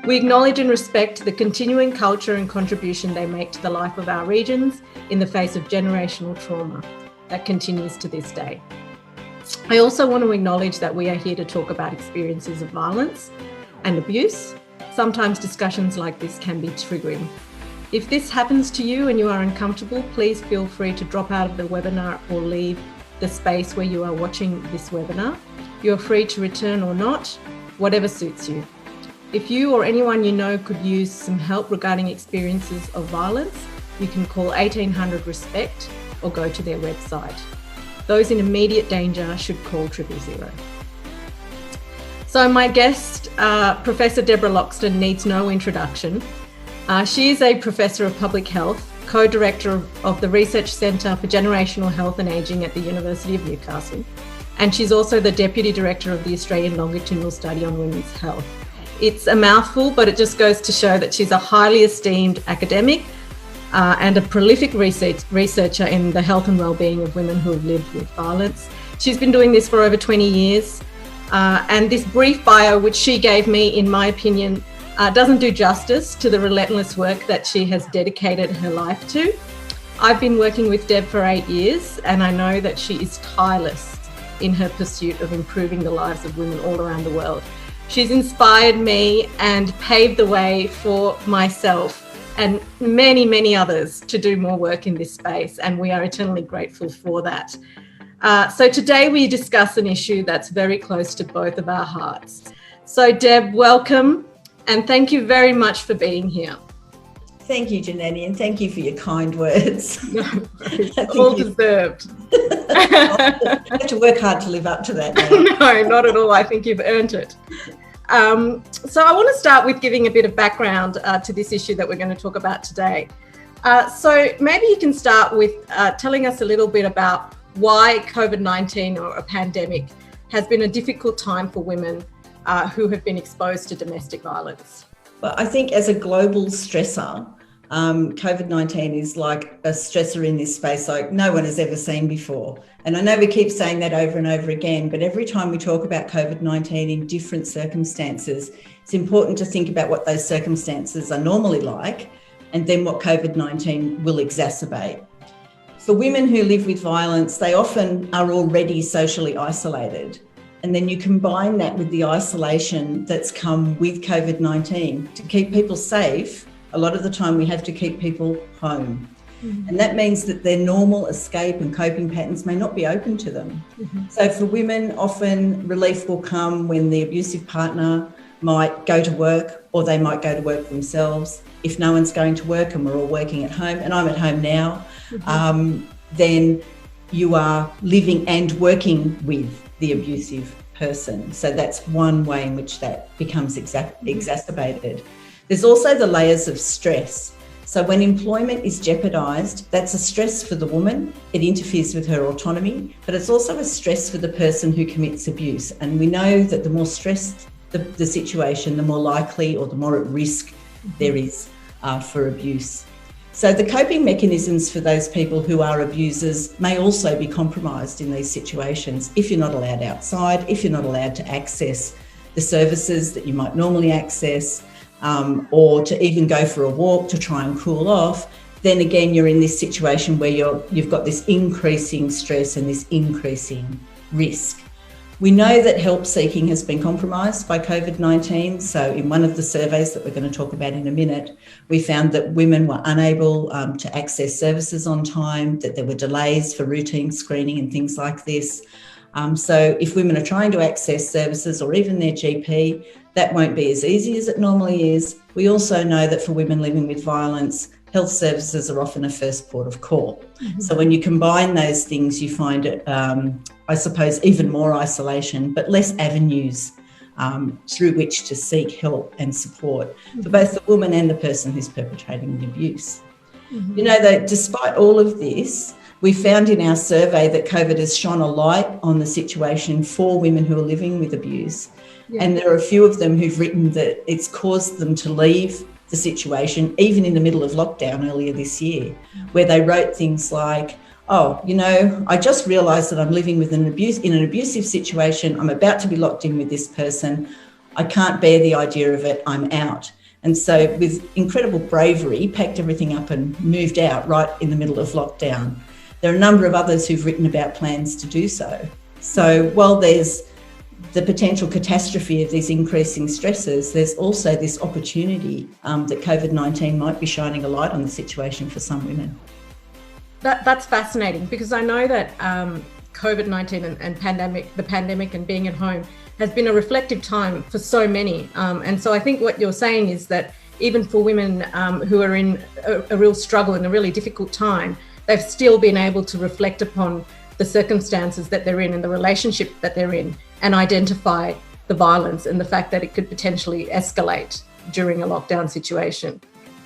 We acknowledge and respect the continuing culture and contribution they make to the life of our regions in the face of generational trauma that continues to this day. I also want to acknowledge that we are here to talk about experiences of violence and abuse. Sometimes discussions like this can be triggering. If this happens to you and you are uncomfortable, please feel free to drop out of the webinar or leave the space where you are watching this webinar. You are free to return or not, whatever suits you. If you or anyone you know could use some help regarding experiences of violence, you can call 1800 RESPECT or go to their website. Those in immediate danger should call 000. So my guest, Professor Deborah Loxton, needs no introduction. She is a Professor of Public Health, co-director of the Research Centre for Generational Health and Ageing at the University of Newcastle, and she's also the Deputy Director of the Australian Longitudinal Study on Women's Health. It's a mouthful, but it just goes to show that she's a highly esteemed academic and a prolific researcher in the health and well-being of women who have lived with violence. She's been doing this for over 20 years, and this brief bio, which she gave me, in my opinion, doesn't do justice to the relentless work that she has dedicated her life to. I've been working with Deb for 8 years, and I know that she is tireless in her pursuit of improving the lives of women all around the world. She's inspired me and paved the way for myself and many, many others to do more work in this space, and we are eternally grateful for that. So today we discuss an issue that's very close to both of our hearts. So Deb, welcome, and thank you very much for being here. Thank you, Jananie, and thank you for your kind words. No, all deserved. I have to work hard to live up to that now. No, not at all. I think you've earned it. So I want to start with giving a bit of background to this issue that we're going to talk about today. So maybe you can start with telling us a little bit about why COVID-19 or a pandemic has been a difficult time for women who have been exposed to domestic violence. Well, I think as a global stressor, COVID-19 is like a stressor in this space like no one has ever seen before. And I know we keep saying that over and over again, but every time we talk about COVID-19 in different circumstances, it's important to think about what those circumstances are normally like and then what COVID-19 will exacerbate. For women who live with violence, they often are already socially isolated. And then you combine that with the isolation that's come with COVID-19 to keep people safe. A lot of the time we have to keep people home. Mm-hmm. And that means that their normal escape and coping patterns may not be open to them. Mm-hmm. So for women, often relief will come when the abusive partner might go to work or they might go to work themselves. If no one's going to work and we're all working at home, and I'm at home now, mm-hmm. Then you are living and working with the abusive person. So that's one way in which that becomes exacerbated. There's also the layers of stress. So when employment is jeopardised, that's a stress for the woman. It interferes with her autonomy, but it's also a stress for the person who commits abuse. And we know that the more stressed the situation, the more likely or the more at risk there is for abuse. So the coping mechanisms for those people who are abusers may also be compromised in these situations. If you're not allowed outside, if you're not allowed to access the services that you might normally access, or to even go for a walk to try and cool off, then again, you're in this situation where you've got this increasing stress and this increasing risk. We know that help seeking has been compromised by COVID-19. So in one of the surveys that we're going to talk about in a minute, we found that women were unable to access services on time, that there were delays for routine screening and things like this. So if women are trying to access services or even their GP, that won't be as easy as it normally is. We also know that for women living with violence, health services are often a first port of call. Mm-hmm. So when you combine those things, you find it, I suppose, even more isolation, but less avenues through which to seek help and support for both the woman and the person who's perpetrating the abuse. Mm-hmm. You know, that despite all of this, we found in our survey that COVID has shone a light on the situation for women who are living with abuse. Yeah. And there are a few of them who've written that it's caused them to leave the situation, even in the middle of lockdown earlier this year, where they wrote things like, oh, you know, I just realised that I'm living with in an abusive situation. I'm about to be locked in with this person. I can't bear the idea of it, I'm out. And so with incredible bravery, packed everything up and moved out right in the middle of lockdown. There are a number of others who've written about plans to do so. So while there's the potential catastrophe of these increasing stresses, there's also this opportunity that COVID-19 might be shining a light on the situation for some women. That's fascinating, because I know that COVID-19 and the pandemic and being at home has been a reflective time for so many. And so I think what you're saying is that even for women who are in a real struggle and a really difficult time, they've still been able to reflect upon the circumstances that they're in and the relationship that they're in, and identify the violence and the fact that it could potentially escalate during a lockdown situation.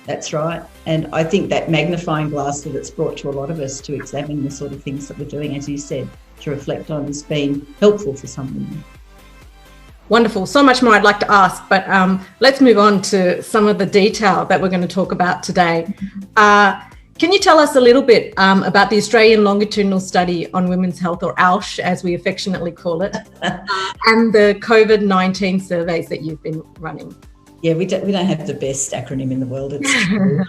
That's right. And I think that magnifying glass that it's brought to a lot of us to examine the sort of things that we're doing, as you said, to reflect on, has been helpful for some women. Wonderful. So much more I'd like to ask, but let's move on to some of the detail that we're going to talk about today. Can you tell us a little bit about the Australian Longitudinal Study on Women's Health, or ALSH, as we affectionately call it, and the COVID-19 surveys that you've been running? Yeah, we don't have the best acronym in the world, it's true.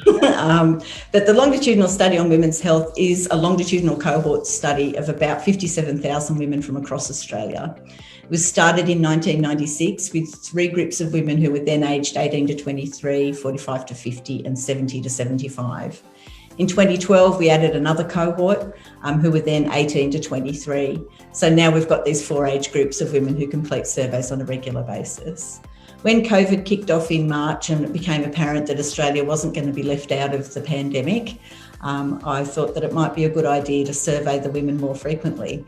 But the Longitudinal Study on Women's Health is a longitudinal cohort study of about 57,000 women from across Australia. It was started in 1996 with 3 groups of women who were then aged 18 to 23, 45 to 50 and 70 to 75. In 2012, we added another cohort who were then 18 to 23. So now we've got these 4 age groups of women who complete surveys on a regular basis. When COVID kicked off in March and it became apparent that Australia wasn't going to be left out of the pandemic, I thought that it might be a good idea to survey the women more frequently.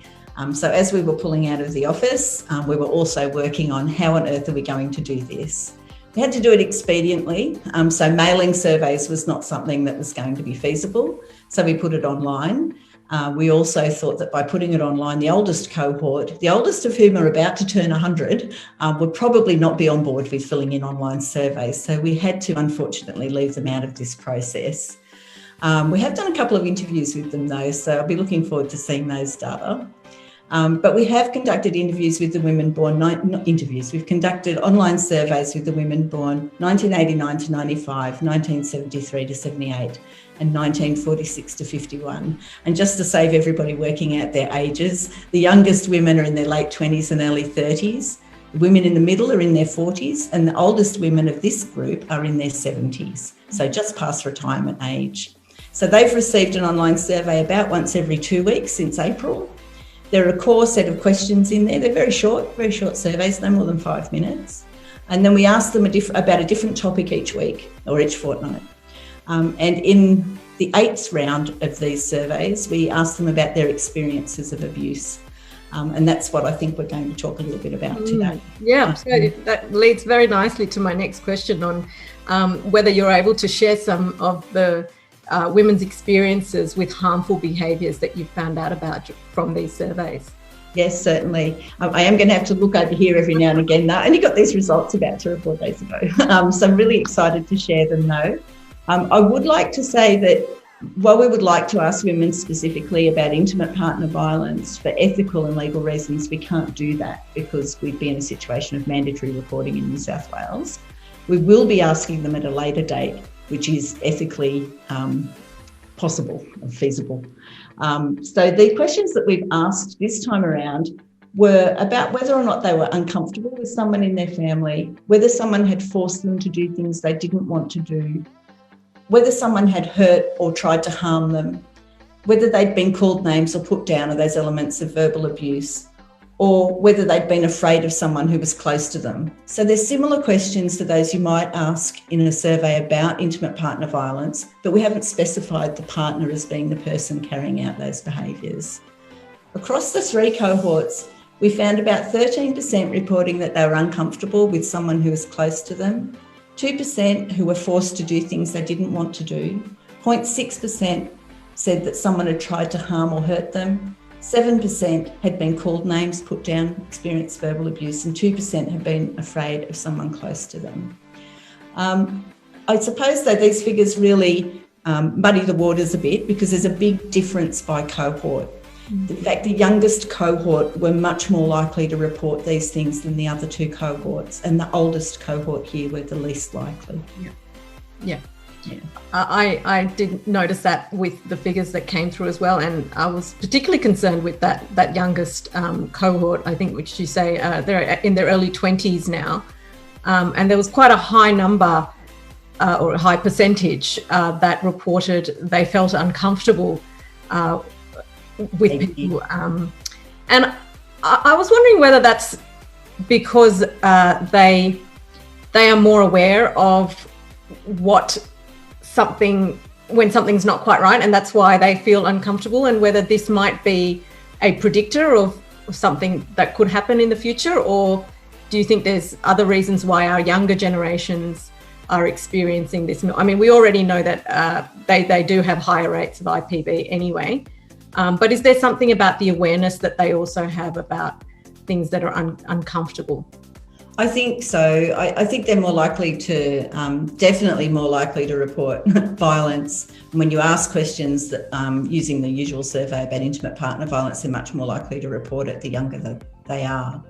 So as we were pulling out of the office, we were also working on how on earth are we going to do this. We had to do it expediently, so mailing surveys was not something that was going to be feasible, so we put it online. We also thought that by putting it online, the oldest cohort, the oldest of whom are about to turn 100, would probably not be on board with filling in online surveys, so we had to unfortunately leave them out of this process. We have done a couple of interviews with them though, so I'll be looking forward to seeing those data. But we have conducted interviews with the women born, we've conducted online surveys with the women born 1989 to 95, 1973 to 78 and 1946 to 51. And just to save everybody working out their ages, the youngest women are in their late 20s and early 30s, the women in the middle are in their 40s, and the oldest women of this group are in their 70s, so just past retirement age. So they've received an online survey about once every 2 weeks since April. There are a core set of questions in there. They're very short surveys, no more than 5 minutes. And then we ask them about a different topic each week or each fortnight. And in the 8th round of these surveys, we ask them about their experiences of abuse. And that's what I think we're going to talk a little bit about today. Yeah, so that leads very nicely to my next question on whether you're able to share some of the women's experiences with harmful behaviours that you've found out about from these surveys. Yes, certainly. I am going to have to look over here every now and again. Now, I only got these results about 3 or 4 days ago, so I'm really excited to share them though. I would like to say that while we would like to ask women specifically about intimate partner violence for ethical and legal reasons, we can't do that because we'd be in a situation of mandatory reporting in New South Wales. We will be asking them at a later date, which is ethically possible and feasible. So the questions that we've asked this time around were about whether or not they were uncomfortable with someone in their family, whether someone had forced them to do things they didn't want to do, whether someone had hurt or tried to harm them, whether they'd been called names or put down, or those elements of verbal abuse, or whether they'd been afraid of someone who was close to them. So there's similar questions to those you might ask in a survey about intimate partner violence, but we haven't specified the partner as being the person carrying out those behaviours. Across the 3 cohorts, we found about 13% reporting that they were uncomfortable with someone who was close to them, 2% who were forced to do things they didn't want to do, 0.6% said that someone had tried to harm or hurt them, 7% had been called names, put down, experienced verbal abuse, and 2% had been afraid of someone close to them. I suppose that these figures really muddy the waters a bit because there's a big difference by cohort. In fact, the youngest cohort were much more likely to report these things than the other two cohorts, and the oldest cohort here were the least likely. Yeah. I did notice that with the figures that came through as well, and I was particularly concerned with that youngest cohort, I think, which you say they're in their early 20s now, and there was quite a high number or a high percentage that reported they felt uncomfortable with people. And I was wondering whether that's because they are more aware of when something's not quite right, and that's why they feel uncomfortable, and whether this might be a predictor of something that could happen in the future, or do you think there's other reasons why our younger generations are experiencing this? I mean, we already know that they do have higher rates of IPV anyway, but is there something about the awareness that they also have about things that are uncomfortable? I think so. I think they're more likely to, definitely more likely to report violence. When you ask questions that, using the usual survey about intimate partner violence, they're much more likely to report it the younger that they are.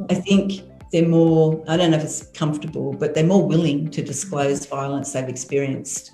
I think they're more, I don't know if it's comfortable, but they're more willing to disclose violence they've experienced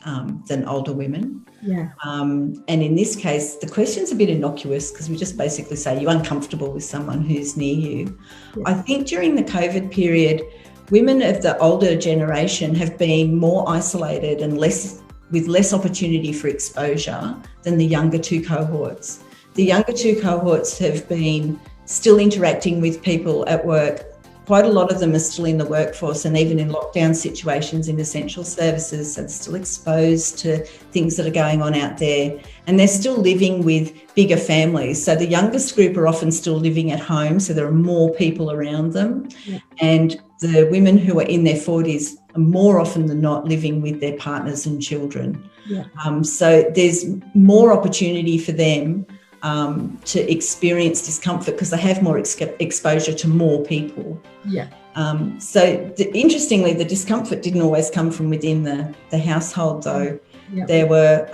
than older women. Yeah. And in this case, the question's a bit innocuous because we just basically say, are you uncomfortable with someone who's near you? Yeah. I think during the COVID period, women of the older generation have been more isolated and with less opportunity for exposure than the younger two cohorts. The younger two cohorts have been still interacting with people at work. Quite a lot of them are still in the workforce, and even in lockdown situations in essential services, so they're still exposed to things that are going on out there, and they're still living with bigger families. So the youngest group are often still living at home, so there are more people around them. Yeah. And the women who are in their 40s are more often than not living with their partners and children. Yeah. So there's more opportunity for them to experience discomfort because they have more exposure to more people. Yeah. Interestingly, the discomfort didn't always come from within the household, though. Yeah. There were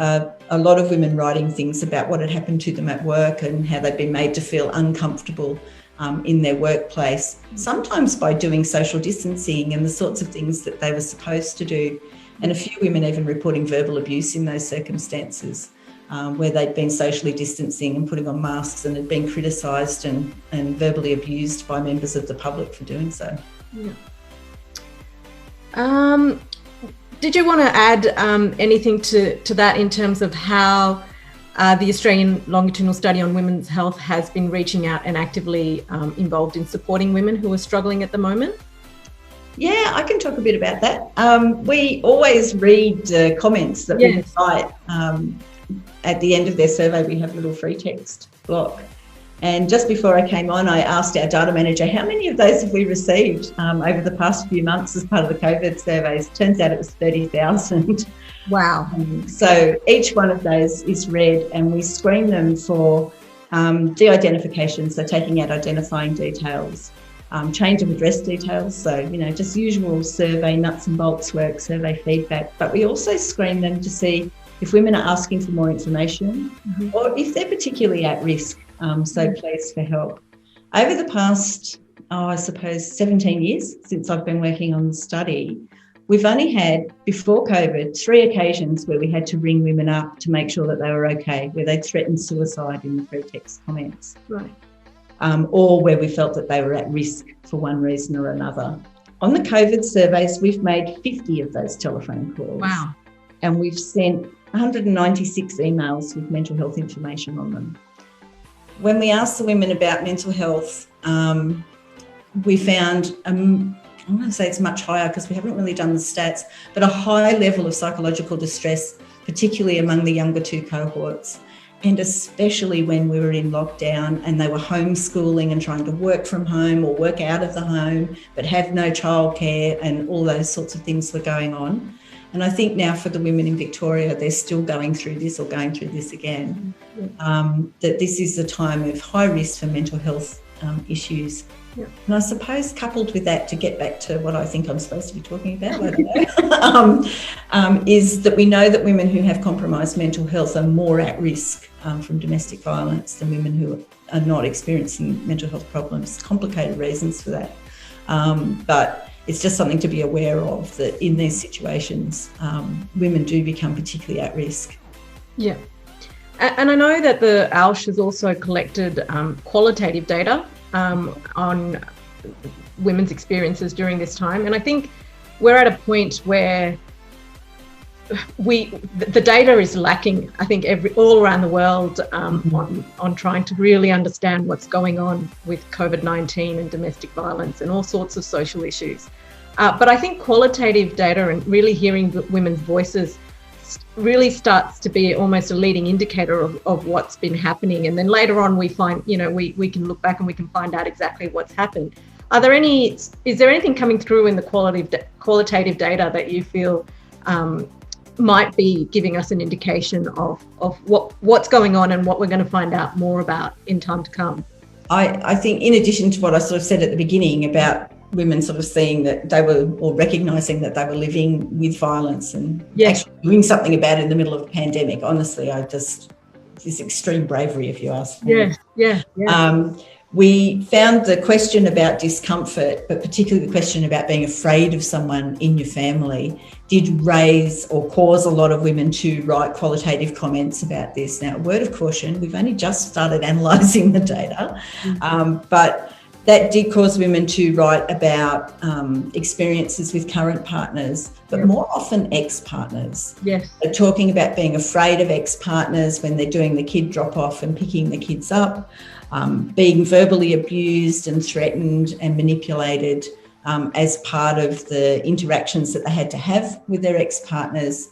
a lot of women writing things about what had happened to them at work and how they'd been made to feel uncomfortable in their workplace, sometimes by doing social distancing and the sorts of things that they were supposed to do. And a few women even reporting verbal abuse in those circumstances. Where they'd been socially distancing and putting on masks and had been criticised and verbally abused by members of the public for doing so. Yeah. Did you want to add anything to that in terms of how the Australian Longitudinal Study on Women's Health has been reaching out and actively involved in supporting women who are struggling at the moment? Yeah, I can talk a bit about that. We always read the comments that we write. At the end of their survey, we have a little free text block. And just before I came on, I asked our data manager, how many of those have we received over the past few months as part of the COVID surveys? Turns out it was 30,000. Wow. So each one of those is read, and we screen them for de-identification, so taking out identifying details, change of address details, so, just usual survey nuts and bolts work, survey feedback. But we also screen them to see if women are asking for more information or if they're particularly at risk, so pleased for help. Over the past, I suppose, 17 years since I've been working on the study, we've only had, before COVID, 3 occasions where we had to ring women up to make sure that they were okay, where they threatened suicide in the free text comments. Right. Or where we felt that they were at risk for one reason or another. On the COVID surveys, we've made 50 of those telephone calls. Wow. And we've sent 196 emails with mental health information on them. When we asked the women about mental health, we found, I'm going to say it's much higher because we haven't really done the stats, but a high level of psychological distress, particularly among the younger two cohorts, and especially when we were in lockdown and they were homeschooling and trying to work from home or work out of the home, but have no childcare, and all those sorts of things were going on. And I think now for the women in Victoria, they're still going through this or going through this again, that this is a time of high risk for mental health issues Yeah. And I suppose coupled with that, to get back to what I think I'm supposed to be talking about, I don't know, is that we know that women who have compromised mental health are more at risk from domestic violence than women who are not experiencing mental health problems. Complicated reasons for that. But it's just something to be aware of, that in these situations, women do become particularly at risk. Yeah. And I know that the ALSH has also collected qualitative data on women's experiences during this time. And I think we're at a point where the data is lacking, I think, all around the world on trying to really understand what's going on with COVID-19 and domestic violence and all sorts of social issues. But I think qualitative data and really hearing women's voices really starts to be almost a leading indicator of what's been happening. And then later on we find, we can look back and we can find out exactly what's happened. Is there anything coming through in the qualitative data that you feel might be giving us an indication of what's going on and what we're going to find out more about in time to come? I think, in addition to what I sort of said at the beginning about women sort of seeing that they were, or recognising that they were living with violence and actually doing something about it in the middle of a pandemic, honestly, this extreme bravery, if you ask me. Yeah. We found the question about discomfort, but particularly the question about being afraid of someone in your family, did raise or cause a lot of women to write qualitative comments about this. Now, word of caution, we've only just started analysing the data, but that did cause women to write about experiences with current partners, but more often ex-partners. Yes. So talking about being afraid of ex-partners when they're doing the kid drop-off and picking the kids up, being verbally abused and threatened and manipulated as part of the interactions that they had to have with their ex-partners.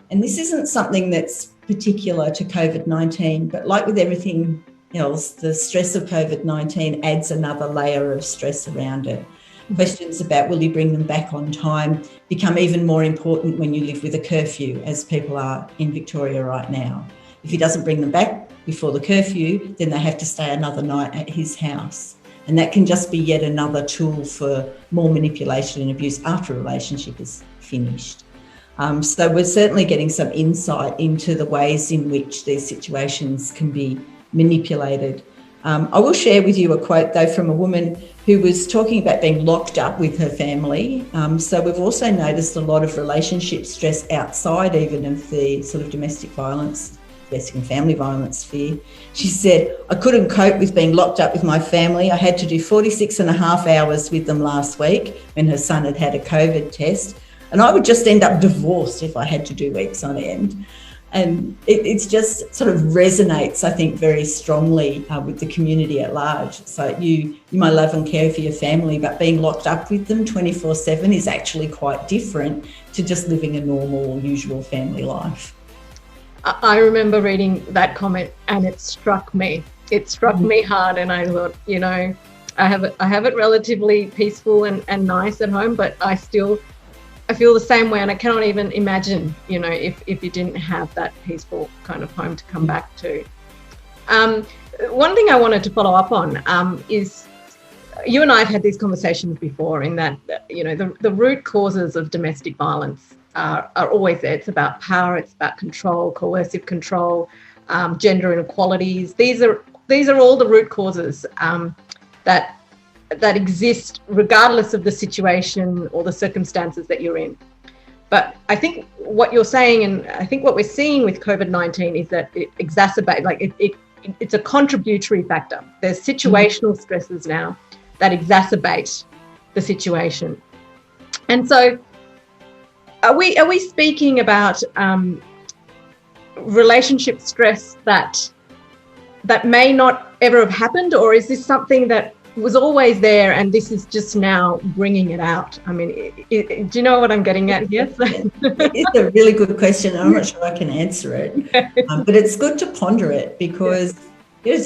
And this isn't something that's particular to COVID-19, but like with everything else, the stress of COVID-19 adds another layer of stress around it. Questions about will you bring them back on time become even more important when you live with a curfew, as people are in Victoria right now. If he doesn't bring them back before the curfew, then they have to stay another night at his house. And that can just be yet another tool for more manipulation and abuse after a relationship is finished. So we're certainly getting some insight into the ways in which these situations can be manipulated. I will share with you a quote, though, from a woman who was talking about being locked up with her family. So we've also noticed a lot of relationship stress outside even of the sort of domestic violence, domestic and family violence sphere. She said, I couldn't cope with being locked up with my family. I had to do 46 and a half hours with them last week when her son had had a COVID test. And I would just end up divorced if I had to do weeks on end. And it's just sort of resonates, I think, very strongly with the community at large. So you might love and care for your family, but being locked up with them 24/7 is actually quite different to just living a normal, usual family life. I remember reading that comment and it struck me. It struck me hard, and I thought, I have it relatively peaceful and nice at home, but I feel the same way, and I cannot even imagine, if you didn't have that peaceful kind of home to come back to. One thing I wanted to follow up on is, you and I have had these conversations before, in that, the root causes of domestic violence are always there. It's about power, it's about control, coercive control, gender inequalities. These are all the root causes that exist regardless of the situation or the circumstances that you're in. But I think what you're saying, and I think what we're seeing with COVID-19, is that it exacerbates, it's a contributory factor. There's situational stresses now that exacerbate the situation. And so are we speaking about relationship stress that may not ever have happened, or is this something that was always there and this is just now bringing it out? I mean, do you know what I'm getting at here? It's a really good question. I'm not sure I can answer it, but it's good to ponder it, because I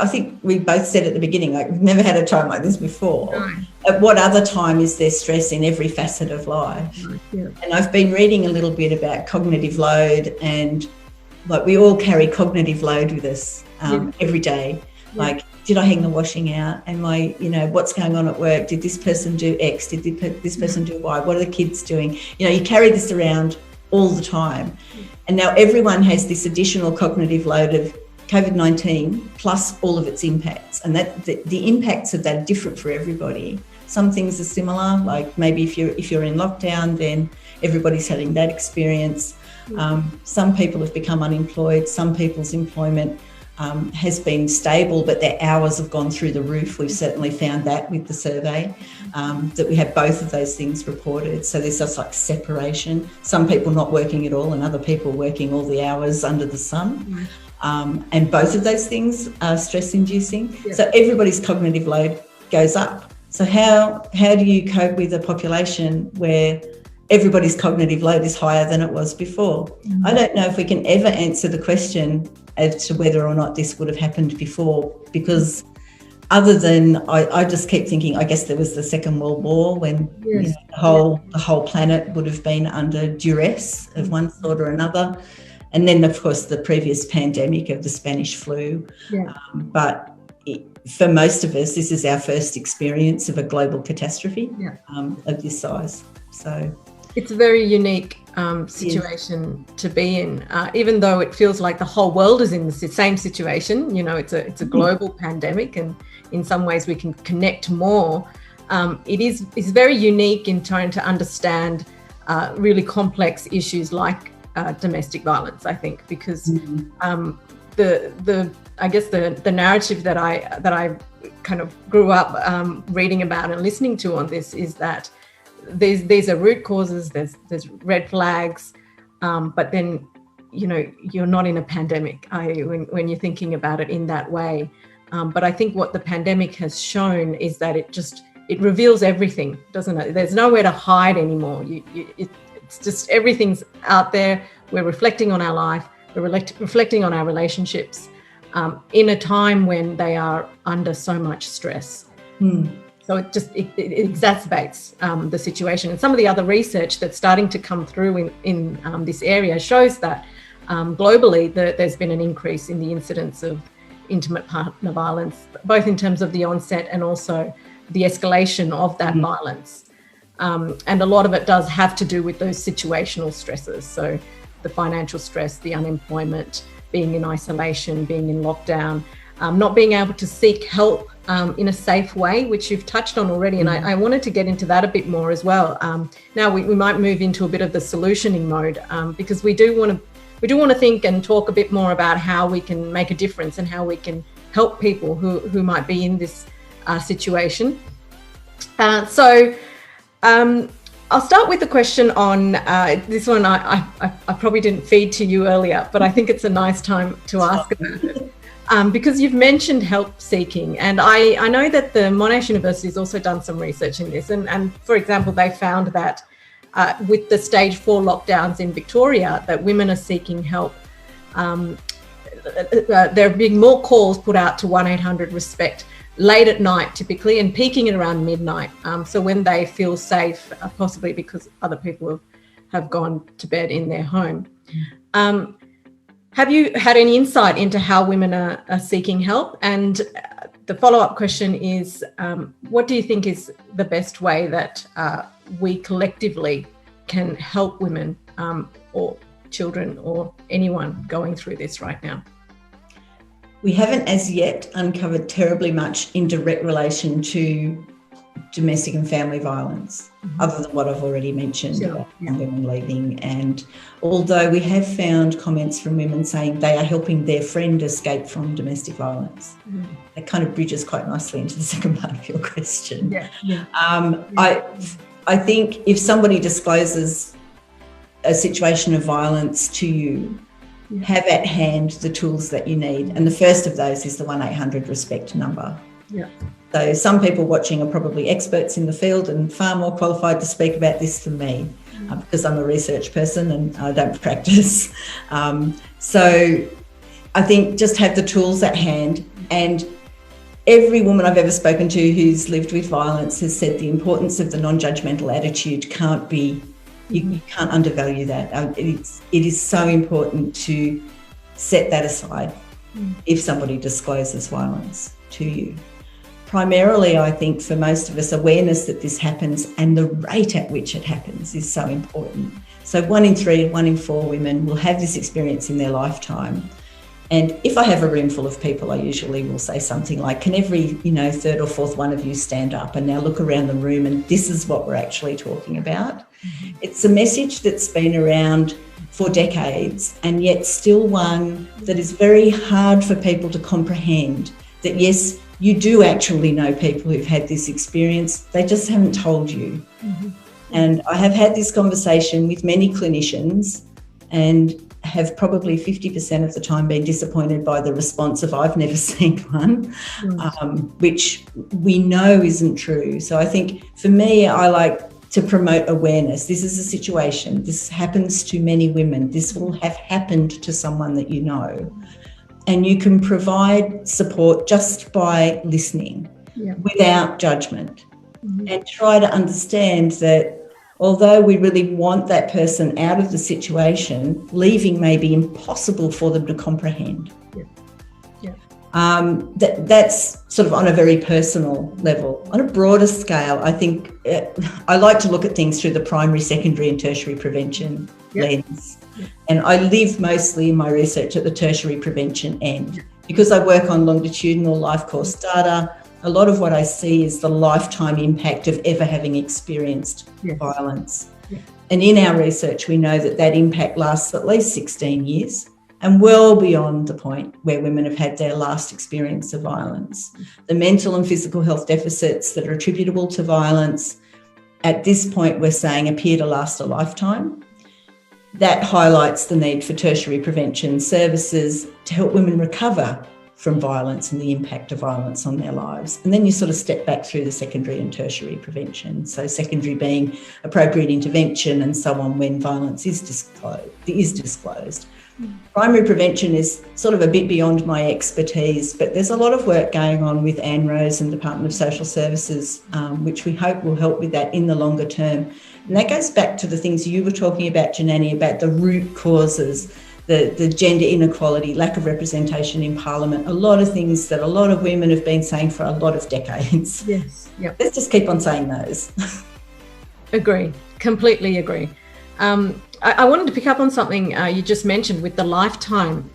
think we both said at the beginning, we've never had a time like this before. No. At what other time is there stress in every facet of life? Yeah. And I've been reading a little bit about cognitive load, and we all carry cognitive load with us every day. did I hang the washing out? Am I, what's going on at work? Did this person do X? Did this person do Y? What are the kids doing? You carry this around all the time. And now everyone has this additional cognitive load of COVID-19 plus all of its impacts. And that the impacts of that are different for everybody. Some things are similar, like maybe if you're in lockdown, then everybody's having that experience. Some people have become unemployed. Some people's employment has been stable, but their hours have gone through the roof. We've certainly found that with the survey, that we have both of those things reported. So there's just like separation. Some people not working at all and other people working all the hours under the sun. And both of those things are stress-inducing. Yeah. So everybody's cognitive load goes up. So how do you cope with a population where everybody's cognitive load is higher than it was before? Mm-hmm. I don't know if we can ever answer the question as to whether or not this would have happened before, because other than I just keep thinking, I guess there was the Second World War when the whole planet would have been under duress of one sort or another. And then, of course, the previous pandemic of the Spanish flu. Yeah. But for most of us, this is our first experience of a global catastrophe of this size. So it's a very unique situation to be in, even though it feels like the whole world is in the same situation. It's a global pandemic, and in some ways we can connect more. It's very unique in trying to understand really complex issues like domestic violence, I think, because the narrative that I kind of grew up reading about and listening to on this is that these are root causes, there's red flags, but then you're not in a pandemic when you're thinking about it in that way. But I think what the pandemic has shown is that it reveals everything, doesn't it? There's nowhere to hide anymore. It's just everything's out there. We're reflecting on our life. We're reflecting on our relationships in a time when they are under so much stress. So it exacerbates the situation. And some of the other research that's starting to come through in this area shows that globally there's been an increase in the incidence of intimate partner violence, both in terms of the onset and also the escalation of that violence. And a lot of it does have to do with those situational stresses. So the financial stress, the unemployment, being in isolation, being in lockdown, not being able to seek help in a safe way, which you've touched on already. And I wanted to get into that a bit more as well. Now we might move into a bit of the solutioning mode, because we do want to think and talk a bit more about how we can make a difference and how we can help people who might be in this situation. So I'll start with the question on this one. I probably didn't feed to you earlier, but I think it's a nice time to ask about it. Because you've mentioned help seeking, and I know that the Monash University has also done some research in this, and for example, they found that with the stage 4 lockdowns in Victoria, that women are seeking help. There are being more calls put out to 1-800-RESPECT late at night typically, and peaking at around midnight. So when they feel safe, possibly because other people have gone to bed in their home. Have you had any insight into how women are seeking help? And the follow-up question is, what do you think is the best way that we collectively can help women or children or anyone going through this right now? We haven't as yet uncovered terribly much in direct relation to domestic and family violence, other than what I've already mentioned about women leaving. And although we have found comments from women saying they are helping their friend escape from domestic violence, that kind of bridges quite nicely into the second part of your question. I think if somebody discloses a situation of violence to you, have at hand the tools that you need. And the first of those is the 1-800-RESPECT number. So some people watching are probably experts in the field and far more qualified to speak about this than me, because I'm a research person and I don't practice. So I think just have the tools at hand. And every woman I've ever spoken to who's lived with violence has said the importance of the non-judgmental attitude can't be, you can't undervalue that. It is so important to set that aside if somebody discloses violence. to you. Primarily, I think for most of us, awareness that this happens and the rate at which it happens is so important. So 1 in 3, 1 in 4 women will have this experience in their lifetime. And if I have a room full of people, I usually will say something like, can every, third or fourth one of you stand up and now look around the room, and this is what we're actually talking about. Mm-hmm. It's a message that's been around for decades, and yet still one that is very hard for people to comprehend, that yes, you do actually know people who've had this experience, they just haven't told you. Mm-hmm. And I have had this conversation with many clinicians and have probably 50% of the time been disappointed by the response of I've never seen one, which we know isn't true. So I think for me, I like to promote awareness. This is a situation. This happens to many women. This will have happened to someone that you know. And you can provide support just by listening without judgment, and try to understand that although we really want that person out of the situation, leaving may be impossible for them to comprehend. That's sort of on a very personal level. On a broader scale, I think I like to look at things through the primary, secondary and tertiary prevention lens. And I live mostly in my research at the tertiary prevention end. Because I work on longitudinal life course data, a lot of what I see is the lifetime impact of ever having experienced violence. And in our research, we know that that impact lasts at least 16 years and well beyond the point where women have had their last experience of violence. The mental and physical health deficits that are attributable to violence at this point, we're saying, appear to last a lifetime. That highlights the need for tertiary prevention services to help women recover from violence and the impact of violence on their lives. And then you sort of step back through the secondary and tertiary prevention. So secondary being appropriate intervention and so on when violence is disclosed. Primary prevention is sort of a bit beyond my expertise, but there's a lot of work going on with Anne Rose and Department of Social Services, which we hope will help with that in the longer term. And that goes back to the things you were talking about, Jananie, about the root causes, the gender inequality, lack of representation in Parliament, a lot of things that a lot of women have been saying for a lot of decades. Yes. Yep. Let's just keep on saying those. Agree. Completely agree. I wanted to pick up on something you just mentioned with the lifetime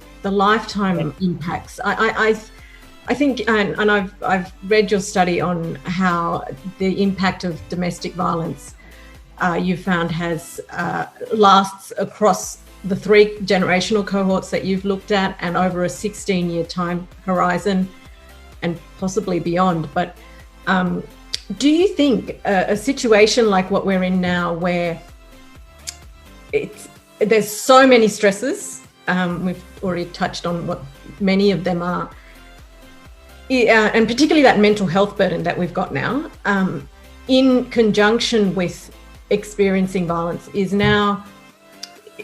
impacts. I think, and I've read your study on how the impact of domestic violence you found lasts across the 3 generational cohorts that you've looked at and over a 16-year time horizon and possibly beyond. But do you think a situation like what we're in now, where there's so many stresses, we've already touched on what many of them are, and particularly that mental health burden that we've got now, in conjunction with experiencing violence,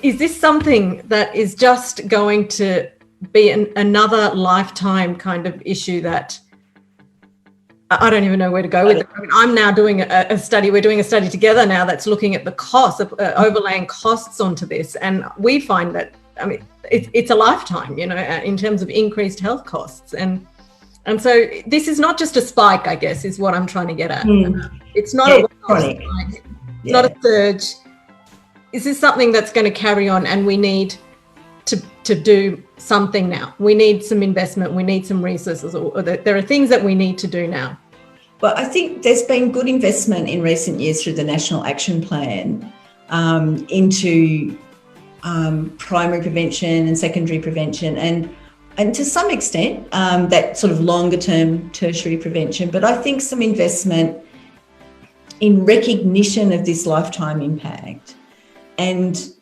is this something that is just going to be another lifetime kind of issue that I don't even know where to go with it? I mean, I'm now doing a study, we're doing a study together now that's looking at the costs of overlaying costs onto this. And we find that, I mean, it's a lifetime, in terms of increased health costs. And so this is not just a spike, I guess, is what I'm trying to get at. It's not a spike. It's not a surge. Is this something that's going to carry on, and we need to do something now? We need some investment, we need some resources, or there are things that we need to do now. Well, I think there's been good investment in recent years through the National Action Plan into primary prevention and secondary prevention, and to some extent that sort of longer term tertiary prevention. But I think some investment in recognition of this lifetime impact and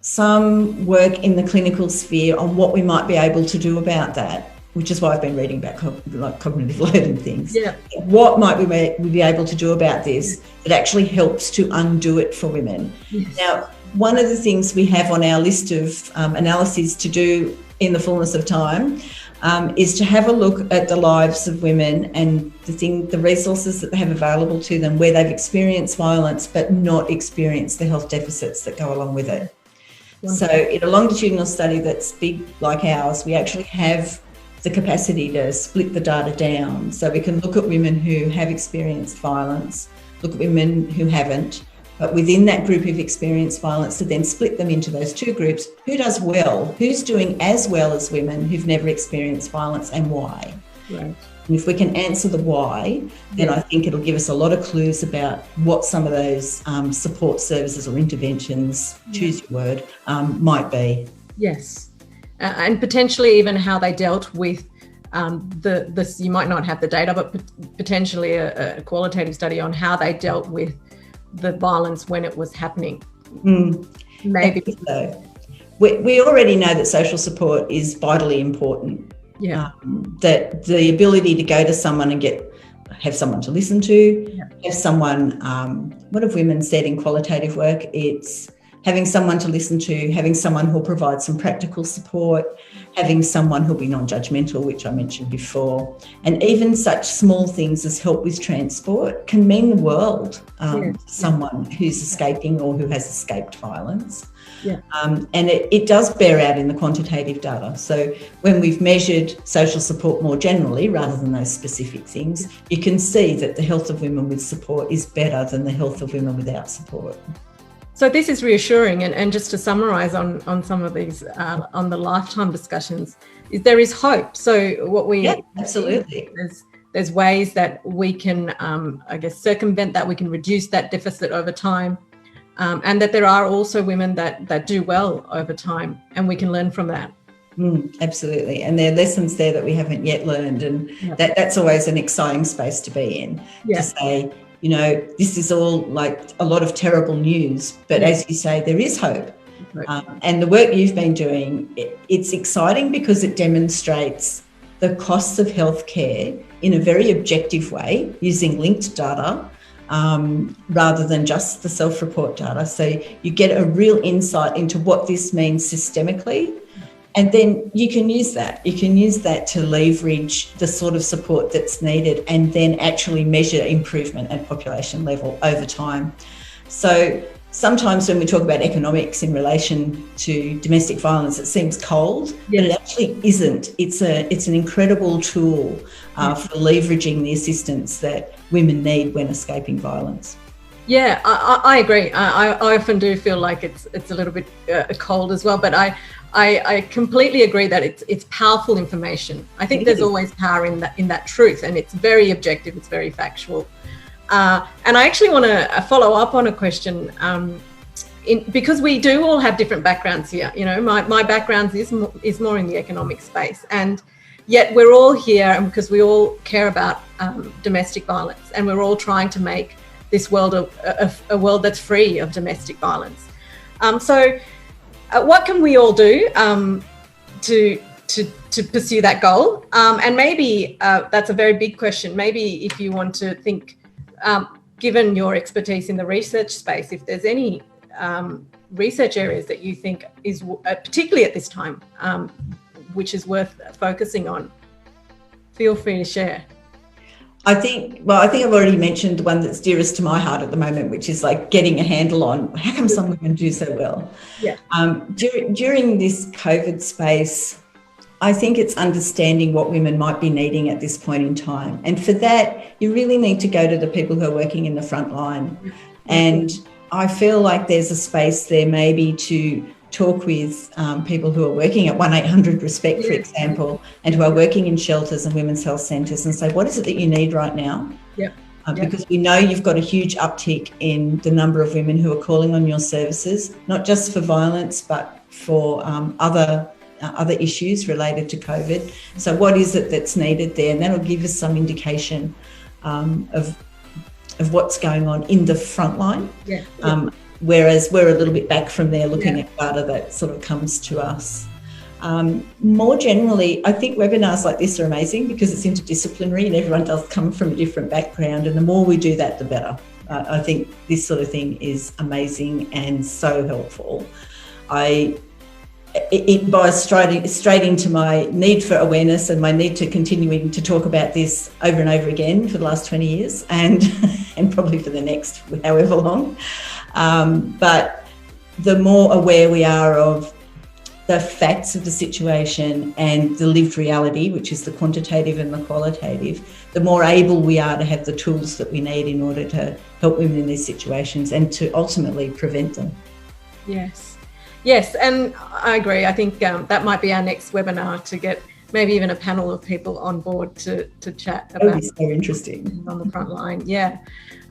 some work in the clinical sphere on what we might be able to do about that, which is why I've been reading about cognitive load and things. Yeah. What might we be able to do about this that actually helps to undo it for women? Yes. Now, one of the things we have on our list of analyses to do in the fullness of time is to have a look at the lives of women and the resources that they have available to them where they've experienced violence but not experienced the health deficits that go along with it. Wonderful. So in a longitudinal study that's big like ours, we actually have the capacity to split the data down. So we can look at women who have experienced violence, look at women who haven't, but within that group of experienced violence, to then split them into those two groups. Who does well? Who's doing as well as women who've never experienced violence, and why? Right. And if we can answer the why, then I think it'll give us a lot of clues about what some of those support services or interventions, choose your word, might be. Yes. And potentially even how they dealt with this. You might not have the data, but potentially a qualitative study on how they dealt with the violence when it was happening. Maybe. So. We already know that social support is vitally important. Yeah. That the ability to go to someone and have someone to listen to, have someone, what have women said in qualitative work? It's having someone to listen to, having someone who'll provide some practical support, having someone who'll be non-judgmental, which I mentioned before. And even such small things as help with transport can mean the world to someone who's escaping or who has escaped violence. Yeah. And it does bear out in the quantitative data. So when we've measured social support more generally, rather than those specific things, you can see that the health of women with support is better than the health of women without support. So this is reassuring, and just to summarise on some of these, on the lifetime discussions, is there is hope. So what we absolutely there's ways that we can, circumvent that, we can reduce that deficit over time, and that there are also women that do well over time, and we can learn from that. Absolutely, and there are lessons there that we haven't yet learned, and that's always an exciting space to be in. To say, this is all like a lot of terrible news, but as you say, there is hope. And the work you've been doing, it's exciting because it demonstrates the costs of healthcare in a very objective way, using linked data rather than just the self-report data. So you get a real insight into what this means systemically. And then you can use that. You can use that to leverage the sort of support that's needed and then actually measure improvement at population level over time. So sometimes when we talk about economics in relation to domestic violence, it seems cold, but it actually isn't. It's an incredible tool for leveraging the assistance that women need when escaping violence. Yeah, I agree. I often do feel like it's a little bit cold as well, but I completely agree that it's powerful information. I think there's always power in that truth, and it's very objective, it's very factual. And I actually want to follow up on a question, because we do all have different backgrounds here. My background is more in the economic space, and yet we're all here, and because we all care about domestic violence, and we're all trying to make this world a world that's free of domestic violence. What can we all do to pursue that goal? And maybe that's a very big question. Maybe if you want to think, given your expertise in the research space, if there's any research areas that you think is, particularly at this time, which is worth focusing on, feel free to share. I think I've already mentioned the one that's dearest to my heart at the moment, which is like getting a handle on how come some women do so well. Yeah. During this COVID space, I think it's understanding what women might be needing at this point in time. And for that, you really need to go to the people who are working in the front line. And I feel like there's a space there maybe to talk with people who are working at 1-800-RESPECT, for example, and who are working in shelters and women's health centres, and say, what is it that you need right now? Because we know you've got a huge uptick in the number of women who are calling on your services, not just for violence, but for other issues related to COVID. So what is it that's needed there? And that'll give us some indication of what's going on in the front line. Whereas we're a little bit back from there looking at data that sort of comes to us. More generally, I think webinars like this are amazing because it's interdisciplinary and everyone does come from a different background, and the more we do that, the better. I think this sort of thing is amazing and so helpful. It buys straight into my need for awareness and my need to continuing to talk about this over and over again for the last 20 years and probably for the next however long. But the more aware we are of the facts of the situation and the lived reality, which is the quantitative and the qualitative, the more able we are to have the tools that we need in order to help women in these situations and to ultimately prevent them. Yes, and I agree. I think that might be our next webinar, to get maybe even a panel of people on board to chat about. That would be so interesting. On the front line,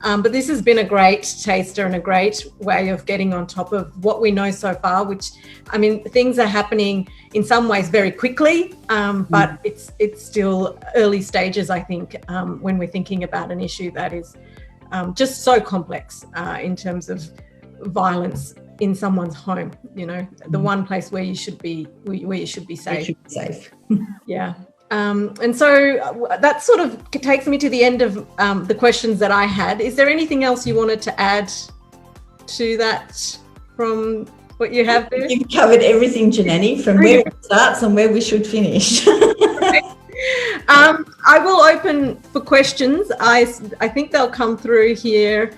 but this has been a great taster and a great way of getting on top of what we know so far, which, I mean, things are happening in some ways very quickly, but it's still early stages, I think, when we're thinking about an issue that is just so complex in terms of violence in someone's home, you know, the one place where you should be safe. You should be safe. Yeah. And so that sort of takes me to the end of the questions that I had. Is there anything else you wanted to add to that from what you have there? You've covered everything, Jananie, from where it starts and where we should finish. I will open for questions. I think they'll come through here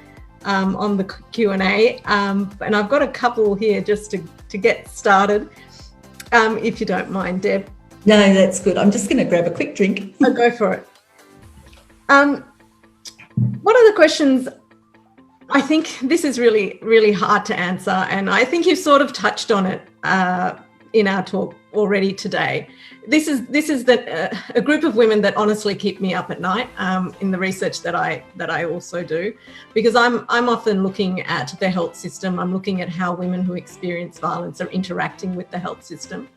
on the Q&A, and I've got a couple here just to get started, if you don't mind, Deb. No, that's good. I'm just going to grab a quick drink. I'll go for it. One of the questions, I think this is really, really hard to answer, and I think you've sort of touched on it in our talk already today. This is a group of women that honestly keep me up at night in the research that I also do, because I'm often looking at the health system. I'm looking at how women who experience violence are interacting with the health system.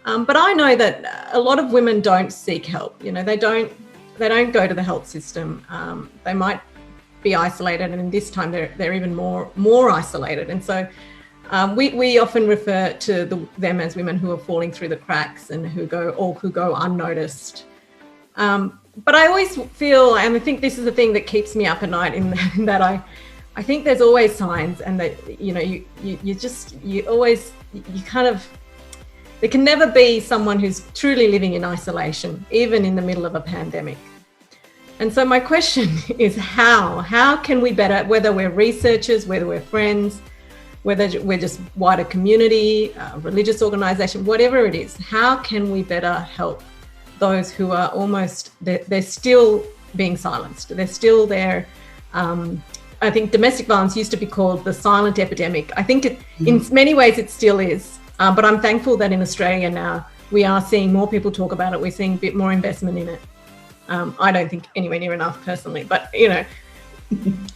But I know that a lot of women don't seek help. You know, they don't go to the health system. They might be isolated, and in this time they're even more isolated. And so we often refer to them as women who are falling through the cracks and who go unnoticed. But I always feel, and I think this is the thing that keeps me up at night, in that I think there's always signs, and that, you know, there can never be someone who's truly living in isolation, even in the middle of a pandemic. And so my question is, how can we better, whether we're researchers, whether we're friends, whether we're just wider community, religious organisation, whatever it is, how can we better help those who are they're still being silenced? They're still there. I think domestic violence used to be called the silent epidemic. I think in many ways it still is. But I'm thankful that in Australia now we are seeing more people talk about it. We're seeing a bit more investment in it. I don't think anywhere near enough personally, but, you know,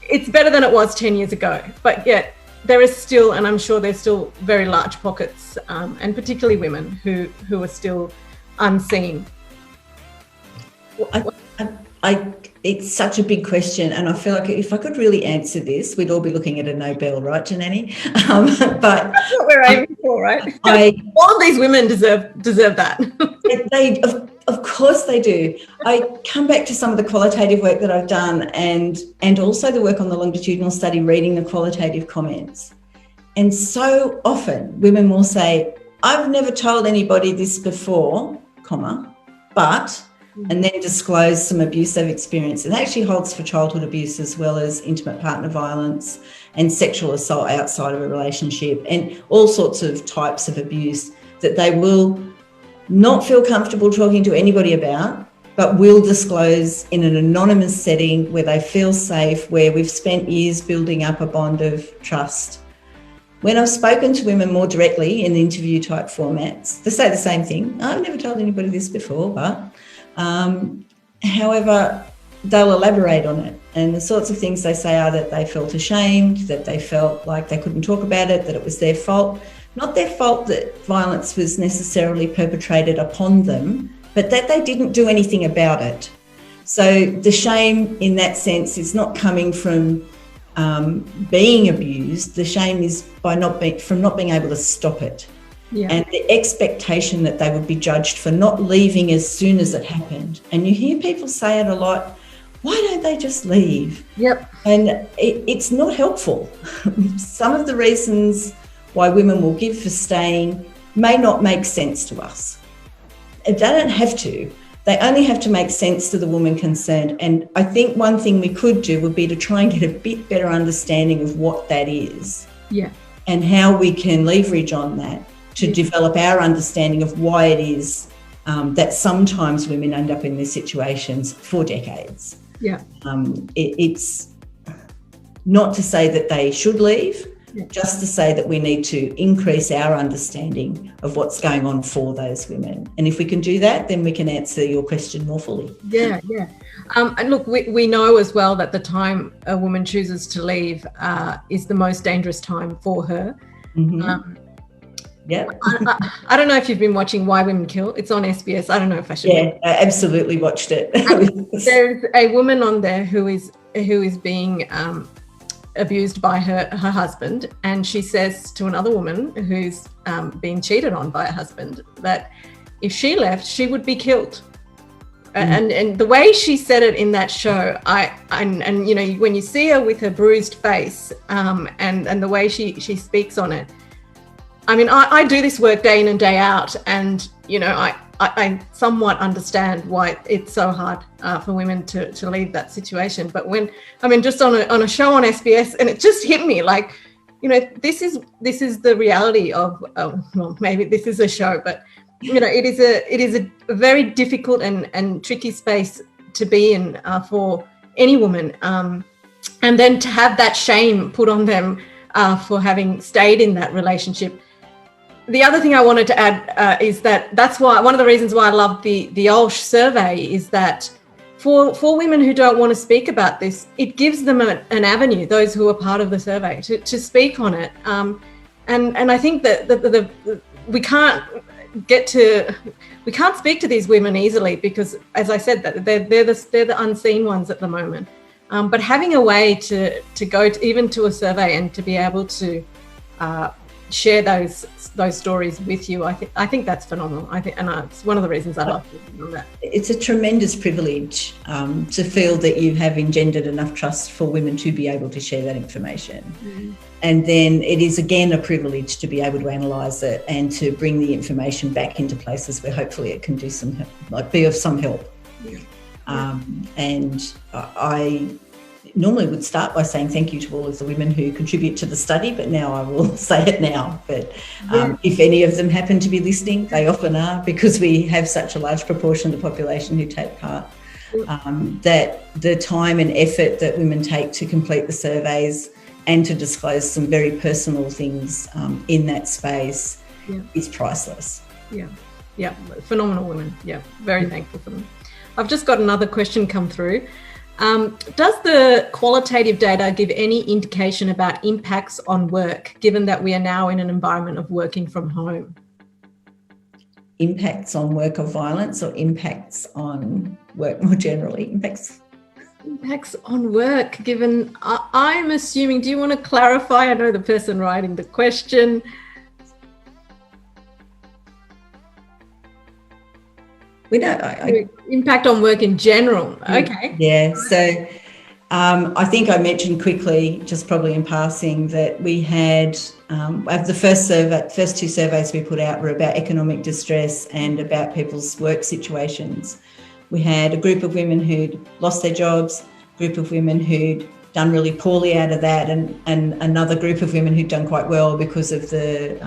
it's better than it was 10 years ago. But yet there is still, and I'm sure there's still very large pockets, and particularly women who are still unseen. It's such a big question, and I feel like if I could really answer this, we'd all be looking at a Nobel, right, Jananie? But that's what we're aiming for, right? All of these women deserve that. Of course they do. I come back to some of the qualitative work that I've done, and also the work on the longitudinal study, reading the qualitative comments. And so often women will say, "I've never told anybody this before, but," and then disclose some abuse they've experienced. And that actually holds for childhood abuse as well as intimate partner violence and sexual assault outside of a relationship, and all sorts of types of abuse that they will not feel comfortable talking to anybody about, but will disclose in an anonymous setting where they feel safe, where we've spent years building up a bond of trust. When I've spoken to women more directly in the interview type formats, they say the same thing. "I've never told anybody this before, but..." However, they'll elaborate on it, and the sorts of things they say are that they felt ashamed, that they felt like they couldn't talk about it, that it was their fault. Not their fault that violence was necessarily perpetrated upon them, but that they didn't do anything about it. So the shame in that sense is not coming from being abused. The shame is from not being able to stop it. Yeah. And the expectation that they would be judged for not leaving as soon as it happened. And you hear people say it a lot, "Why don't they just leave?" Yep. And it's not helpful. Some of the reasons why women will give for staying may not make sense to us. They don't have to. They only have to make sense to the woman concerned. And I think one thing we could do would be to try and get a bit better understanding of what that is. Yeah. And how we can leverage on that to develop our understanding of why it is that sometimes women end up in these situations for decades. Yeah. It's not to say that they should leave, just to say that we need to increase our understanding of what's going on for those women. And if we can do that, then we can answer your question more fully. Yeah. And look, we know as well that the time a woman chooses to leave is the most dangerous time for her. Mm-hmm. I don't know if you've been watching Why Women Kill. It's on SBS. I don't know if I should. Yeah, I absolutely watched it. There's a woman on there who is being abused by her husband, and she says to another woman who's being cheated on by her husband that if she left, she would be killed. And the way she said it in that show, and you know, when you see her with her bruised face, and the way she speaks on it, I mean, I do this work day in and day out, and you know, I somewhat understand why it's so hard for women to leave that situation. But when, I mean, just on a show on SBS, and it just hit me like, you know, this is the reality of, well, maybe this is a show, but you know, it is a very difficult and tricky space to be in for any woman, and then to have that shame put on them for having stayed in that relationship. The other thing I wanted to add is that's why one of the reasons why I love the Olsh survey is that for women who don't want to speak about this, it gives them an avenue, those who are part of the survey, to speak on it. And I think that we can't speak to these women easily because, as I said, that they're the unseen ones at the moment. But having a way to go even to a survey and to be able to share those stories with you, I think that's phenomenal. I think, and it's one of the reasons I love that. It's a tremendous privilege to feel that you have engendered enough trust for women to be able to share that information. Mm-hmm. And then it is again a privilege to be able to analyse it and to bring the information back into places where hopefully it can do some help, like be of some help. Yeah. And I normally would start by saying thank you to all of the women who contribute to the study, but now I will say it now. But if any of them happen to be listening, they often are, because we have such a large proportion of the population who take part, that the time and effort that women take to complete the surveys and to disclose some very personal things in that space is priceless. Yeah, phenomenal women. Yeah, very thankful for them. I've just got another question come through. Does the qualitative data give any indication about impacts on work, given that we are now in an environment of working from home? Impacts on work of violence or impacts on work more generally? Impacts on work, given I'm assuming, do you want to clarify? I know the person writing the question. We don't. Impact on work in general. Okay. Yeah. So I think I mentioned quickly, just probably in passing, that we had the first two surveys we put out were about economic distress and about people's work situations. We had a group of women who'd lost their jobs, a group of women who'd done really poorly out of that, and another group of women who'd done quite well because of the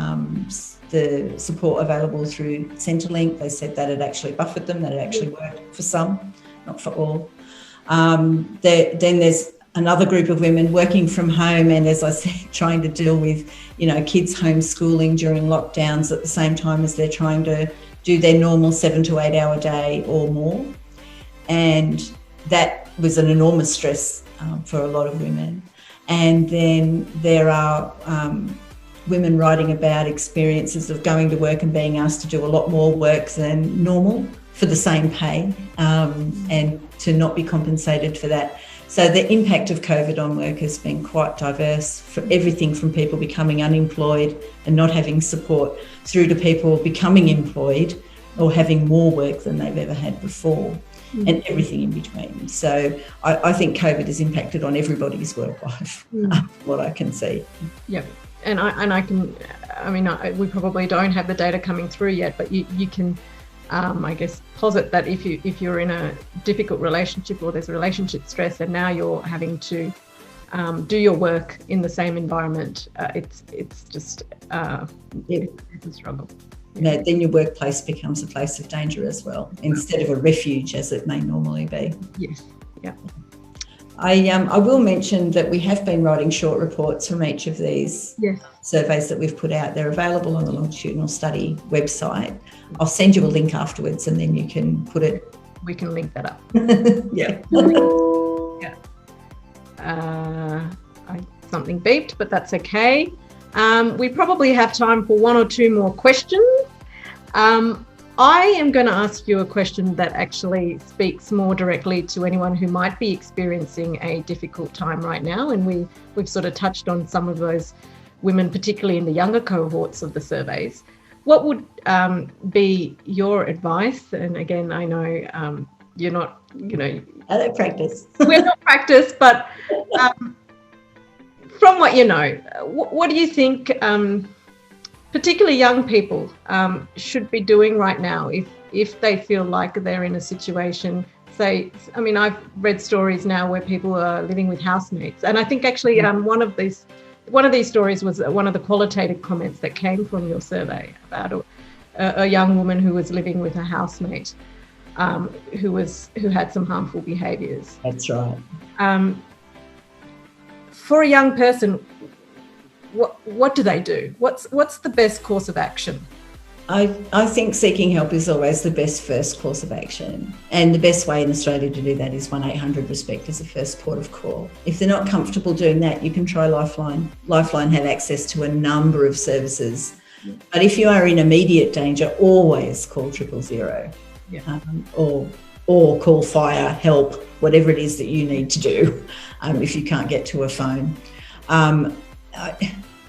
support available through Centrelink. They said that it actually buffered them, that it actually worked for some, not for all. Then there's another group of women working from home and, as I said, trying to deal with, you know, kids homeschooling during lockdowns at the same time as they're trying to do their normal 7 to 8 hour day or more. And that was an enormous stress for a lot of women. And then there are women writing about experiences of going to work and being asked to do a lot more work than normal for the same pay, and to not be compensated for that. So the impact of COVID on work has been quite diverse, for everything from people becoming unemployed and not having support through to people becoming employed or having more work than they've ever had before, and everything in between. So I think COVID has impacted on everybody's work life, what I can see. Yep. And we probably don't have the data coming through yet, but you can, I guess, posit that if you're in a difficult relationship or there's relationship stress and now you're having to do your work in the same environment, it's just it's a struggle. Yeah, then your workplace becomes a place of danger as well, instead of a refuge as it may normally be. Yes, yeah. I will mention that we have been writing short reports from each of these surveys that we've put out. They're available on the Longitudinal Study website. I'll send you a link afterwards and then you can put it. We can link that up. Yeah. Something beeped, but that's okay. We probably have time for one or two more questions. I am going to ask you a question that actually speaks more directly to anyone who might be experiencing a difficult time right now. And we've sort of touched on some of those women, particularly in the younger cohorts of the surveys. What would be your advice? And again, I know you're not, I don't practice. We're not practiced, but from what you know, what do you think particularly young people should be doing right now if they feel like they're in a situation, say, I mean, I've read stories now where people are living with housemates. And I think actually one of these stories was one of the qualitative comments that came from your survey about a young woman who was living with a housemate who had some harmful behaviours. That's right. For a young person, what do they do? What's the best course of action? I think seeking help is always the best first course of action. And the best way in Australia to do that is 1-800-RESPECT as a first port of call. If they're not comfortable doing that, you can try Lifeline. Lifeline have access to a number of services. But if you are in immediate danger, always call 000 or call fire, help, whatever it is that you need to do if you can't get to a phone.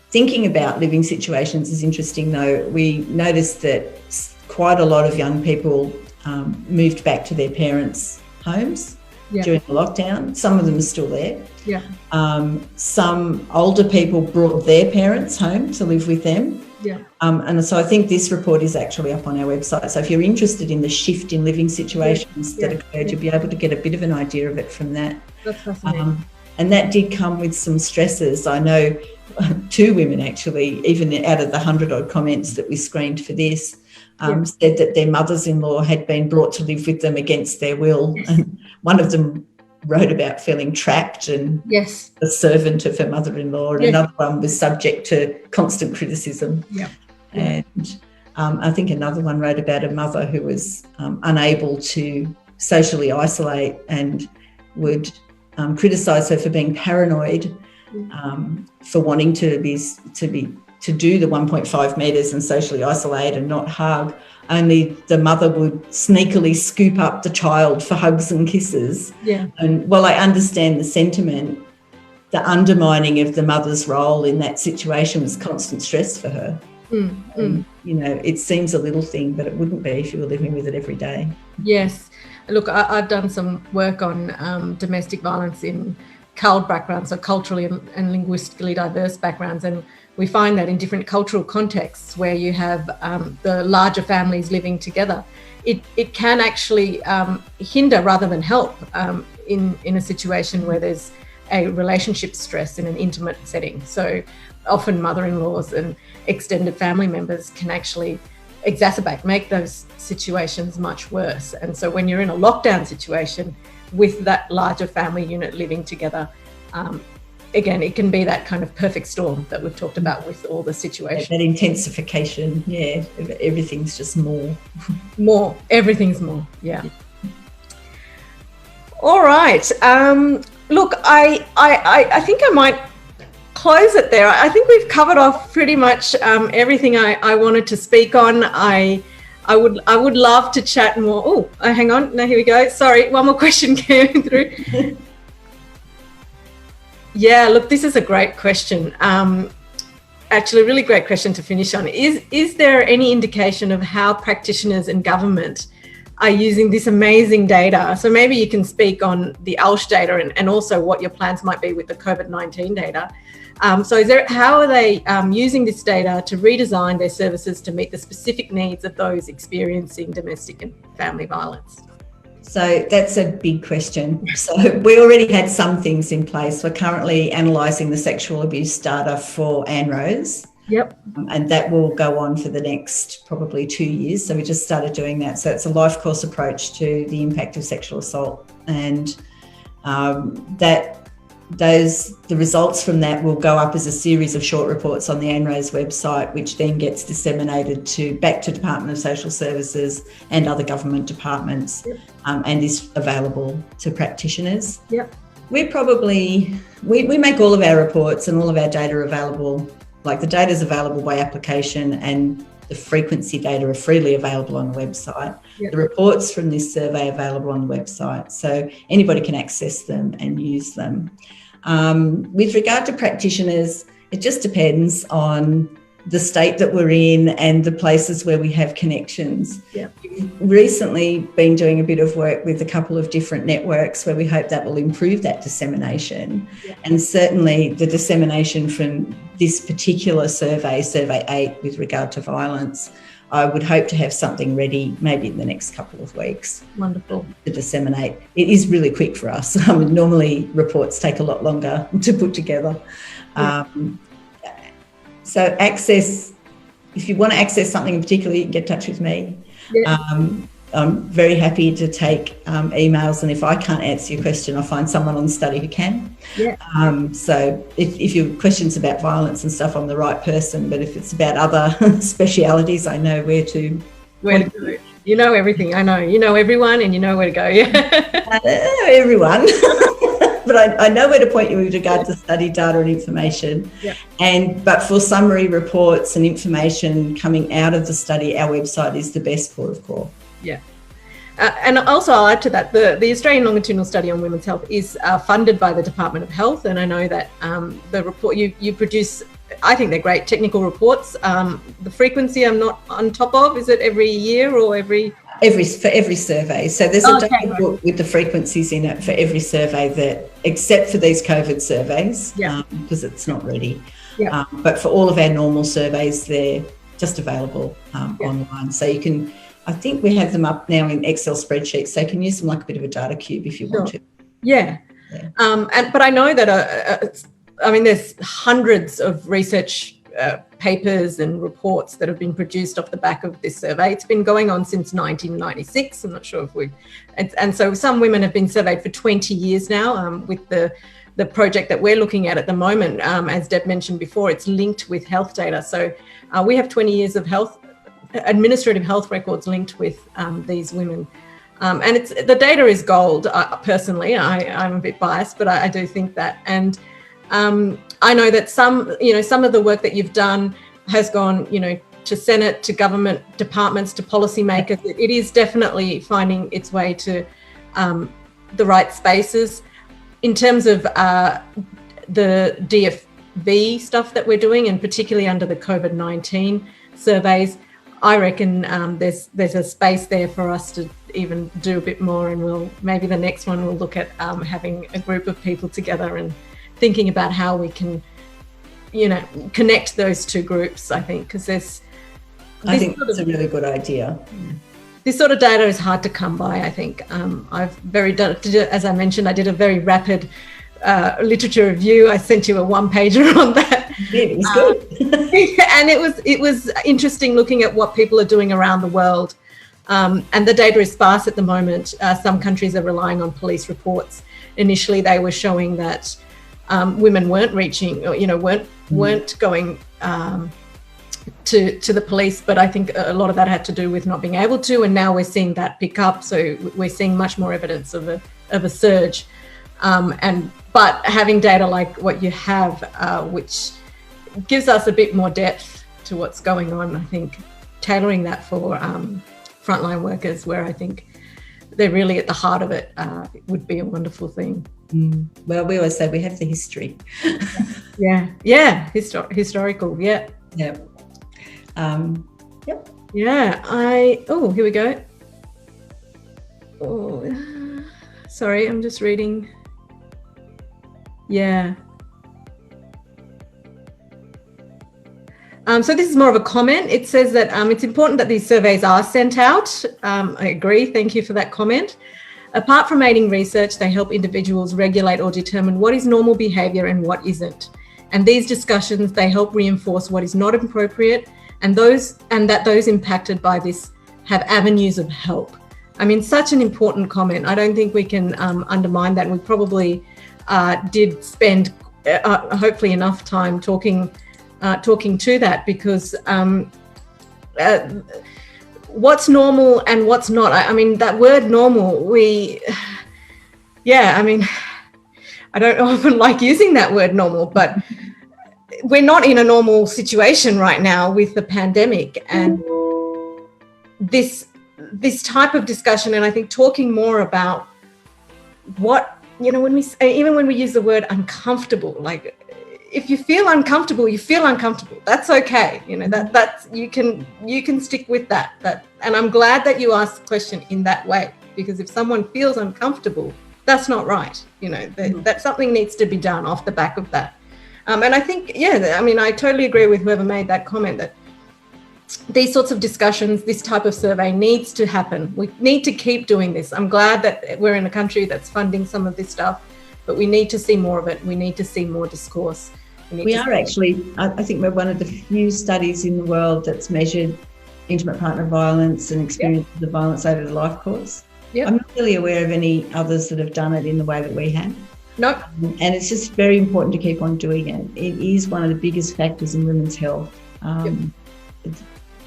Thinking about living situations is interesting, though. We noticed that quite a lot of young people moved back to their parents' homes during the lockdown. Some of them are still there. Yeah. Some older people brought their parents home to live with them. Yeah. And so I think this report is actually up on our website. So if you're interested in the shift in living situations that occurred, you'll be able to get a bit of an idea of it from that. That's fascinating. And that did come with some stresses. I know 2 women actually, even out of the 100-odd comments that we screened for this, said that their mothers-in-law had been brought to live with them against their will. Yes. And one of them wrote about feeling trapped and a servant of her mother-in-law, and another one was subject to constant criticism. Yeah. And I think another one wrote about a mother who was unable to socially isolate and would criticise her for being paranoid, for wanting to do the 1.5 metres and socially isolate and not hug. Only the mother would sneakily scoop up the child for hugs and kisses. Yeah. And while I understand the sentiment, the undermining of the mother's role in that situation was constant stress for her. And, it seems a little thing, but it wouldn't be if you were living with it every day. Yes. Look, I've done some work on domestic violence in CALD backgrounds, so culturally and linguistically diverse backgrounds, and we find that in different cultural contexts where you have the larger families living together, it can actually hinder rather than help in a situation where there's a relationship stress in an intimate setting. So often mother-in-laws and extended family members can actually make those situations much worse. And so when you're in a lockdown situation with that larger family unit living together, again, it can be that kind of perfect storm that we've talked about with all the situations. That intensification, everything's just more. Everything's more, All right. Look, I think I might close it there. I think we've covered off pretty much everything I wanted to speak on. I would love to chat more. Oh, hang on. No, here we go. Sorry, one more question came through. Yeah, look, this is a great question. Actually, a really great question to finish on. Is there any indication of how practitioners and government are using this amazing data? So maybe you can speak on the ALSH data and also what your plans might be with the COVID-19 data. How are they using this data to redesign their services to meet the specific needs of those experiencing domestic and family violence? So that's a big question. So we already had some things in place. We're currently analysing the sexual abuse data for ANROS. Yep. And that will go on for the next probably 2 years. So we just started doing that. So it's a life course approach to the impact of sexual assault, and the results from that will go up as a series of short reports on the ANROS website, which then gets disseminated back to Department of Social Services and other government departments, yep. And is available to practitioners. Yep. We make all of our reports and all of our data available. Like, the data is available by application, and the frequency data are freely available on the website. Yep. The reports from this survey are available on the website, so anybody can access them and use them. With regard to practitioners, it just depends on the state that we're in and the places where we have connections. Yep. We've recently been doing a bit of work with a couple of different networks where we hope that will improve that dissemination. Yep. And certainly the dissemination from this particular survey, Survey 8, with regard to violence, I would hope to have something ready maybe in the next couple of weeks. Wonderful. To disseminate. It is really quick for us. Normally reports take a lot longer to put together. Yeah. So access, if you want to access something in particular, you can get in touch with me. Yeah. I'm very happy to take emails, and if I can't answer your question, I'll find someone on the study who can. Yeah. So if your question's about violence and stuff, I'm the right person, but if it's about other specialities, I know where to go. You know everything. I know. You know everyone, and you know where to go. Yeah. Everyone. But I know where to point you with regard to study data and information. Yeah. But for summary reports and information coming out of the study, our website is the best port of call. Yeah. And also I'll add to that, the Australian Longitudinal Study on Women's Health is funded by the Department of Health, and I know that the report you produce, I think they're great technical reports. The frequency I'm not on top of. Is it every year or for every survey? So there's a data book with the frequencies in it for every survey, that except for these COVID surveys, because it's not ready. Yeah. But for all of our normal surveys, they're just available online. So you can, I think we have them up now in Excel spreadsheets, so you can use them like a bit of a data cube if you want to. Yeah. But I know that there's hundreds of research papers and reports that have been produced off the back of this survey. It's been going on since 1996. I'm not sure if and so some women have been surveyed for 20 years now. With the project that we're looking at the moment, as Deb mentioned before, it's linked with health data. So we have 20 years of administrative health records linked with these women. And the data is gold. Personally, I'm a bit biased, but I do think that. And I know that some of the work that you've done has gone, to Senate, to government departments, to policymakers. It is definitely finding its way to the right spaces. In terms of the DFV stuff that we're doing, and particularly under the COVID-19 surveys, I reckon there's a space there for us to even do a bit more, and maybe the next one we'll look at having a group of people together and thinking about how we can, connect those two groups, I think, because I think that's a really good idea. This sort of data is hard to come by, I think. As I mentioned, I did a very rapid literature review. I sent you a one-pager on that. It was good. And it was interesting looking at what people are doing around the world. And the data is sparse at the moment. Some countries are relying on police reports. Initially, they were showing that women weren't reaching, weren't going to the police, but I think a lot of that had to do with not being able to, and now we're seeing that pick up. So we're seeing much more evidence of a surge, but having data like what you have, which gives us a bit more depth to what's going on. I think tailoring that for frontline workers, where I think they're really at the heart of it, would be a wonderful thing. Well, we always say we have the history. Historical. Yep. Yep. Here we go. Oh, sorry, I'm just reading. So this is more of a comment. It says that it's important that these surveys are sent out. I agree. Thank you for that comment. Apart from aiding research, they help individuals regulate or determine what is normal behaviour and what isn't. And these discussions, they help reinforce what is not appropriate, and that those impacted by this have avenues of help. I mean, such an important comment. I don't think we can undermine that. And we probably did spend hopefully enough time talking to that, because what's normal and what's not. I mean, that word normal, I don't often like using that word normal, but we're not in a normal situation right now with the pandemic, and this type of discussion, and I think talking more about what, when we use the word uncomfortable, like if you feel uncomfortable, you feel uncomfortable. That's okay. That's you can stick with that. And I'm glad that you asked the question in that way, because if someone feels uncomfortable, that's not right. That something needs to be done off the back of that. And I think, I totally agree with whoever made that comment, that these sorts of discussions, this type of survey needs to happen. We need to keep doing this. I'm glad that we're in a country that's funding some of this stuff, but we need to see more of it. We need to see more discourse. We are actually, I think we're one of the few studies in the world that's measured intimate partner violence and experiences of violence over the life course. Yep. I'm not really aware of any others that have done it in the way that we have. Nope. And it's just very important to keep on doing it. It is one of the biggest factors in women's health,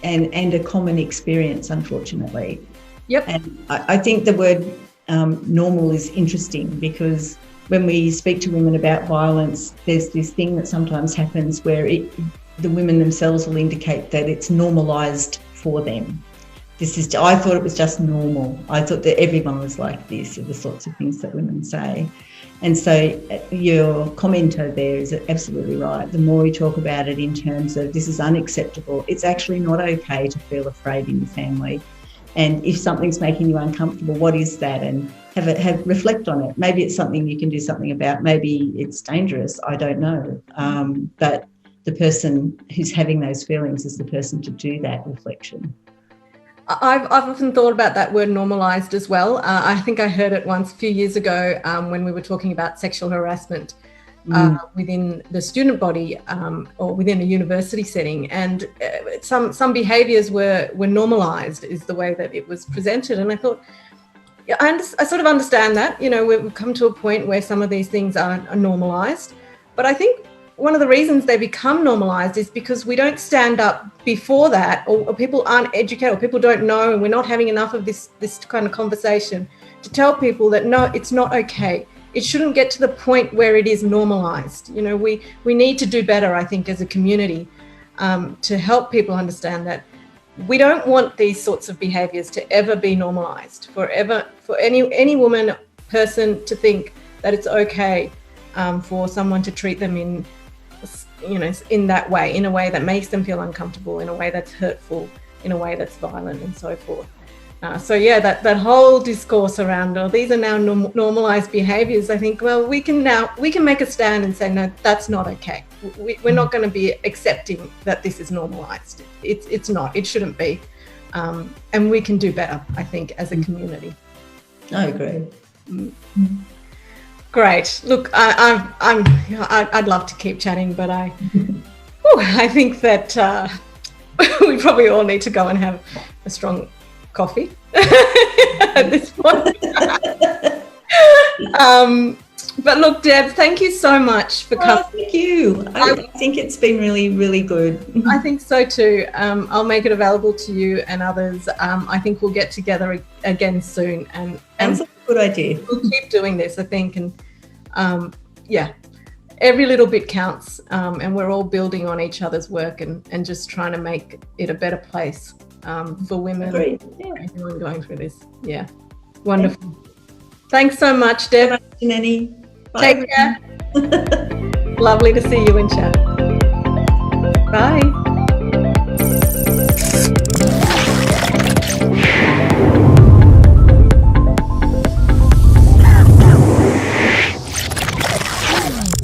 and a common experience, unfortunately. Yep. And I think the word normal is interesting, because when we speak to women about violence, there's this thing that sometimes happens where the women themselves will indicate that it's normalised for them. I thought it was just normal. I thought that everyone was like this, are the sorts of things that women say. And so your commenter there is absolutely right. The more we talk about it in terms of this is unacceptable, it's actually not okay to feel afraid in your family. And if something's making you uncomfortable, what is that? And reflect on it. Maybe it's something you can do something about. Maybe it's dangerous. I don't know. But the person who's having those feelings is the person to do that reflection. I've often thought about that word normalised as well. I think I heard it once a few years ago when we were talking about sexual harassment within the student body or within a university setting, and some behaviours were normalised is the way that it was presented. And I thought, I sort of understand that. We've come to a point where some of these things are normalised, but I think one of the reasons they become normalised is because we don't stand up before that, or people aren't educated, or people don't know, and we're not having enough of this kind of conversation to tell people that, no, it's not okay. It shouldn't get to the point where it is normalised. We need to do better, I think, as a community to help people understand that we don't want these sorts of behaviours to ever be normalised, for any woman, person to think that it's okay for someone to treat them in that way, in a way that makes them feel uncomfortable, in a way that's hurtful, in a way that's violent, and so forth. That whole discourse around, these are now normalised behaviours. I think, well, we can make a stand and say, no, that's not okay. We're not going to be accepting that this is normalised. It's not. It shouldn't be. And we can do better, I think, as a community. I agree. Great. Look, I'd love to keep chatting, but I think that we probably all need to go and have a strong coffee at this point. But look, Deb, thank you so much for coming. Thank you. I think it's been really, really good. I think so too. I'll make it available to you and others. I think we'll get together again soon, and that's a good idea. We'll keep doing this, I think, and every little bit counts, and we're all building on each other's work and just trying to make it a better place for women. Everyone going through this. Yeah, wonderful. Thanks so much, Deb. Bye, Jananie. Take care. Lovely to see you and chat. Bye.